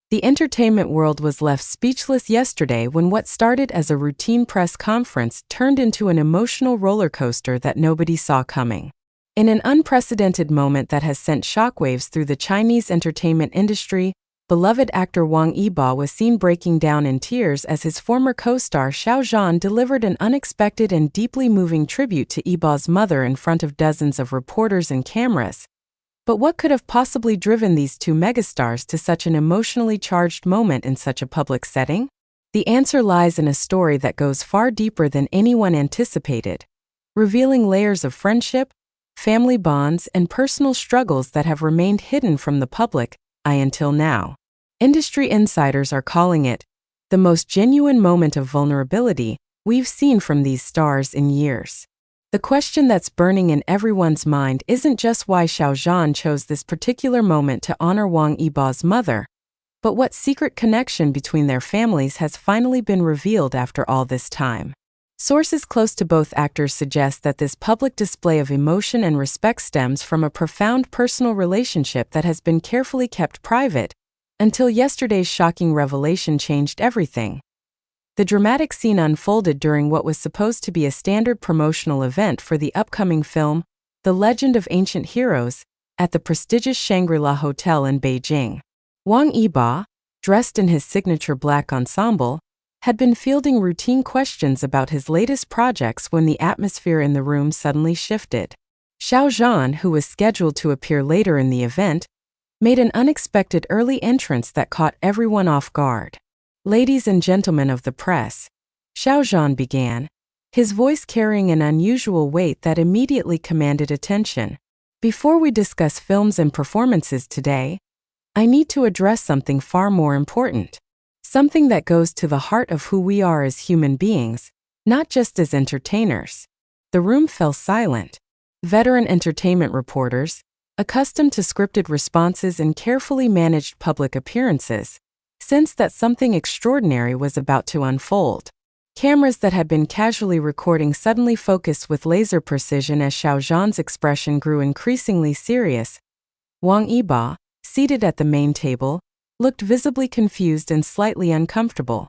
The entertainment world was left speechless yesterday when what started as a routine press conference turned into an emotional roller coaster that nobody saw coming. In an unprecedented moment that has sent shockwaves through the Chinese entertainment industry, beloved actor Wang Yibo was seen breaking down in tears as his former co-star Xiao Zhan delivered an unexpected and deeply moving tribute to Yibo's mother in front of dozens of reporters and cameras. But what could have possibly driven these two megastars to such an emotionally charged moment in such a public setting? The answer lies in a story that goes far deeper than anyone anticipated, revealing layers of friendship, family bonds, and personal struggles that have remained hidden from the public eye until now. Industry insiders are calling it the most genuine moment of vulnerability we've seen from these stars in years. The question that's burning in everyone's mind isn't just why Xiao Zhan chose this particular moment to honor Wong Iba's mother, but what secret connection between their families has finally been revealed after all this time. Sources close to both actors suggest that this public display of emotion and respect stems from a profound personal relationship that has been carefully kept private, until yesterday's shocking revelation changed everything. The dramatic scene unfolded during what was supposed to be a standard promotional event for the upcoming film, The Legend of Ancient Heroes, at the prestigious Shangri-La Hotel in Beijing. Wong Iba, dressed in his signature black ensemble, had been fielding routine questions about his latest projects when the atmosphere in the room suddenly shifted. Xiao Zhan, who was scheduled to appear later in the event, made an unexpected early entrance that caught everyone off guard. "Ladies and gentlemen of the press," Xiao Zhan began, his voice carrying an unusual weight that immediately commanded attention. "Before we discuss films and performances today, I need to address something far more important. Something that goes to the heart of who we are as human beings, not just as entertainers." The room fell silent. Veteran entertainment reporters, accustomed to scripted responses and carefully managed public appearances, sensed that something extraordinary was about to unfold. Cameras that had been casually recording suddenly focused with laser precision as Xiao Zhan's expression grew increasingly serious. Wong Iba, seated at the main table, looked visibly confused and slightly uncomfortable.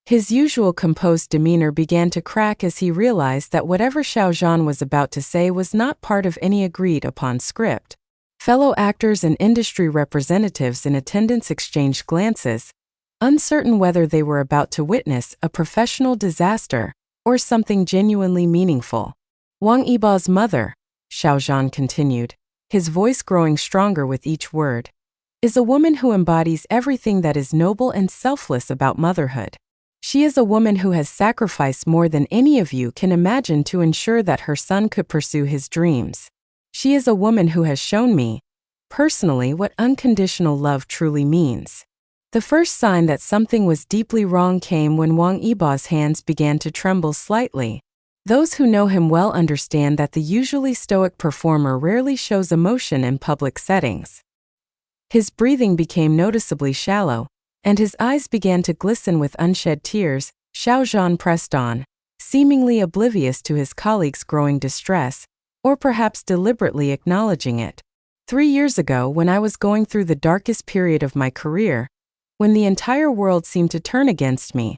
His usual composed demeanor began to crack as he realized that whatever Xiao Zhan was about to say was not part of any agreed-upon script. Fellow actors and industry representatives in attendance exchanged glances, uncertain whether they were about to witness a professional disaster or something genuinely meaningful. "Wang Iba's mother," Xiao Zhan continued, his voice growing stronger with each word, "is a woman who embodies everything that is noble and selfless about motherhood. She is a woman who has sacrificed more than any of you can imagine to ensure that her son could pursue his dreams. She is a woman who has shown me, personally, what unconditional love truly means." The first sign that something was deeply wrong came when Wang Iba's hands began to tremble slightly. Those who know him well understand that the usually stoic performer rarely shows emotion in public settings. His breathing became noticeably shallow, and his eyes began to glisten with unshed tears. Xiao Zhan pressed on, seemingly oblivious to his colleague's growing distress, or perhaps deliberately acknowledging it. 3 years ago, when I was going through the darkest period of my career, when the entire world seemed to turn against me,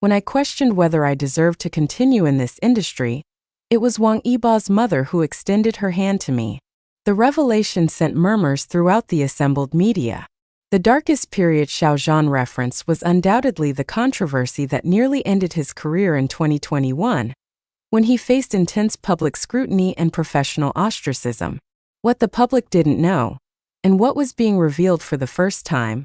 when I questioned whether I deserved to continue in this industry, it was Wang Iba's mother who extended her hand to me." The revelation sent murmurs throughout the assembled media. The darkest period Xiao Zhan referenced was undoubtedly the controversy that nearly ended his career in 2021, when he faced intense public scrutiny and professional ostracism. What the public didn't know, and what was being revealed for the first time,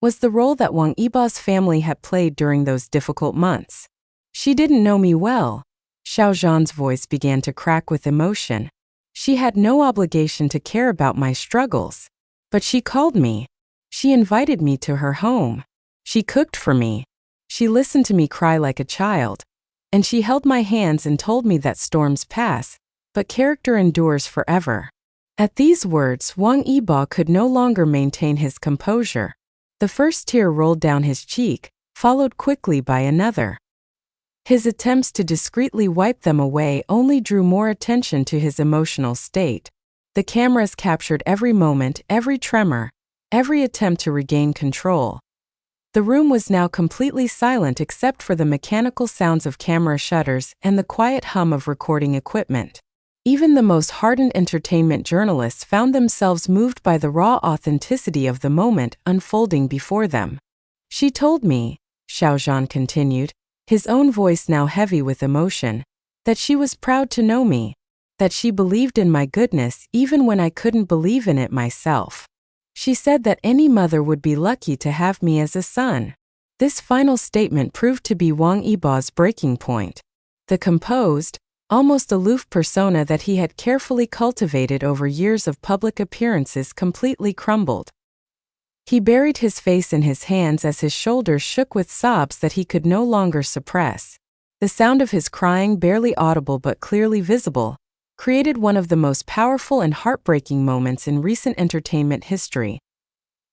was the role that Wang Iba's family had played during those difficult months. "She didn't know me well." Xiao Zhan's voice began to crack with emotion. "She had no obligation to care about my struggles. But she called me. She invited me to her home. She cooked for me. She listened to me cry like a child. And she held my hands and told me that storms pass, but character endures forever." At these words, Wang Yibo could no longer maintain his composure. The first tear rolled down his cheek, followed quickly by another. His attempts to discreetly wipe them away only drew more attention to his emotional state. The cameras captured every moment, every tremor, every attempt to regain control. The room was now completely silent except for the mechanical sounds of camera shutters and the quiet hum of recording equipment. Even the most hardened entertainment journalists found themselves moved by the raw authenticity of the moment unfolding before them. She told me, Xiao Zhan continued, his own voice now heavy with emotion, that she was proud to know me, that she believed in my goodness even when I couldn't believe in it myself. She said that any mother would be lucky to have me as a son. This final statement proved to be Wong Iba's breaking point. The composed, almost aloof persona that he had carefully cultivated over years of public appearances completely crumbled. He buried his face in his hands as his shoulders shook with sobs that he could no longer suppress. The sound of his crying, barely audible but clearly visible, created one of the most powerful and heartbreaking moments in recent entertainment history.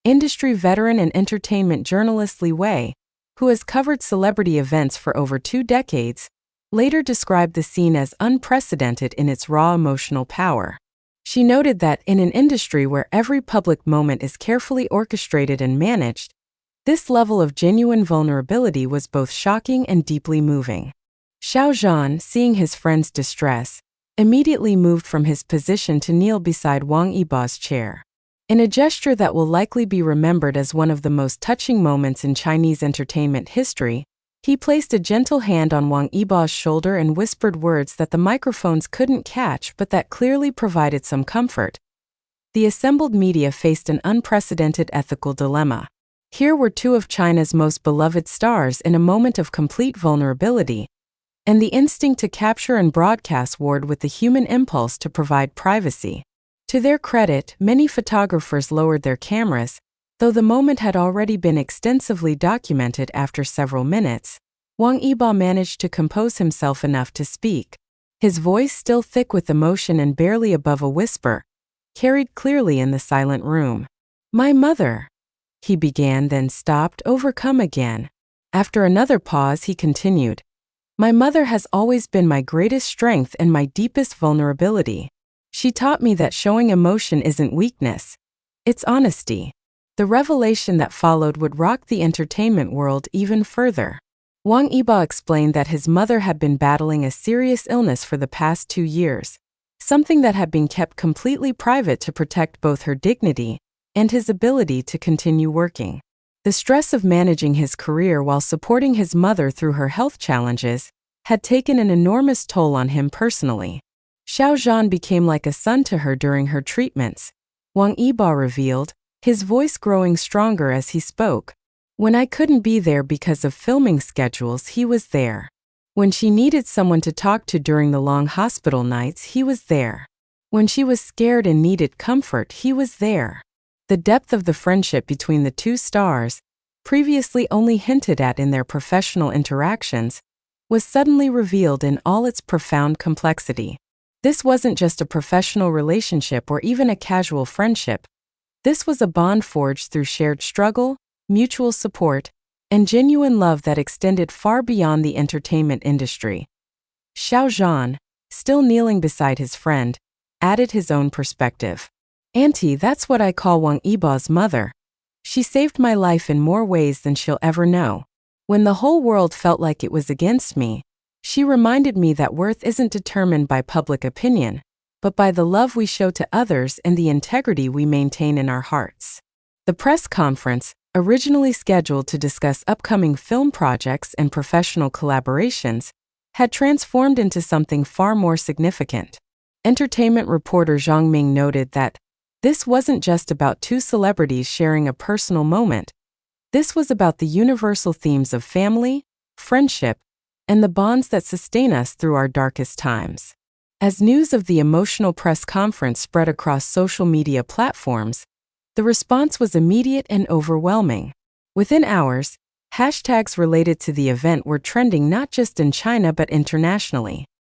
Industry veteran and entertainment journalist Li Wei, who has covered celebrity events for over 2 decades, later described the scene as unprecedented in its raw emotional power. She noted that in an industry where every public moment is carefully orchestrated and managed, this level of genuine vulnerability was both shocking and deeply moving. Xiao Zhan, seeing his friend's distress, immediately moved from his position to kneel beside Wong Iba's chair. In a gesture that will likely be remembered as one of the most touching moments in Chinese entertainment history, he placed a gentle hand on Wong Iba's shoulder and whispered words that the microphones couldn't catch but that clearly provided some comfort. The assembled media faced an unprecedented ethical dilemma. Here were 2 of China's most beloved stars in a moment of complete vulnerability, and the instinct to capture and broadcast warred with the human impulse to provide privacy. To their credit, many photographers lowered their cameras, though the moment had already been extensively documented. After several minutes, Wong Iba managed to compose himself enough to speak. His voice, still thick with emotion and barely above a whisper, carried clearly in the silent room. "My mother," he began, then stopped, overcome again. After another pause, he continued, "My mother has always been my greatest strength and my deepest vulnerability. She taught me that showing emotion isn't weakness, it's honesty." The revelation that followed would rock the entertainment world even further. Wang Yibo explained that his mother had been battling a serious illness for the past 2 years, something that had been kept completely private to protect both her dignity and his ability to continue working. The stress of managing his career while supporting his mother through her health challenges had taken an enormous toll on him personally. Xiao Zhan became like a son to her during her treatments, Wang Yibo revealed, his voice growing stronger as he spoke. "When I couldn't be there because of filming schedules, he was there. When she needed someone to talk to during the long hospital nights, he was there. When she was scared and needed comfort, he was there." The depth of the friendship between the 2 stars, previously only hinted at in their professional interactions, was suddenly revealed in all its profound complexity. This wasn't just a professional relationship or even a casual friendship. This was a bond forged through shared struggle, mutual support, and genuine love that extended far beyond the entertainment industry. Xiao Zhan, still kneeling beside his friend, added his own perspective. "Auntie, that's what I call Wang Iba's mother. She saved my life in more ways than she'll ever know. When the whole world felt like it was against me, she reminded me that worth isn't determined by public opinion, but by the love we show to others and the integrity we maintain in our hearts." The press conference, originally scheduled to discuss upcoming film projects and professional collaborations, had transformed into something far more significant. Entertainment reporter Zhang Ming noted that this wasn't just about 2 celebrities sharing a personal moment. This was about the universal themes of family, friendship, and the bonds that sustain us through our darkest times. As news of the emotional press conference spread across social media platforms, the response was immediate and overwhelming. Within hours, hashtags related to the event were trending not just in China but internationally.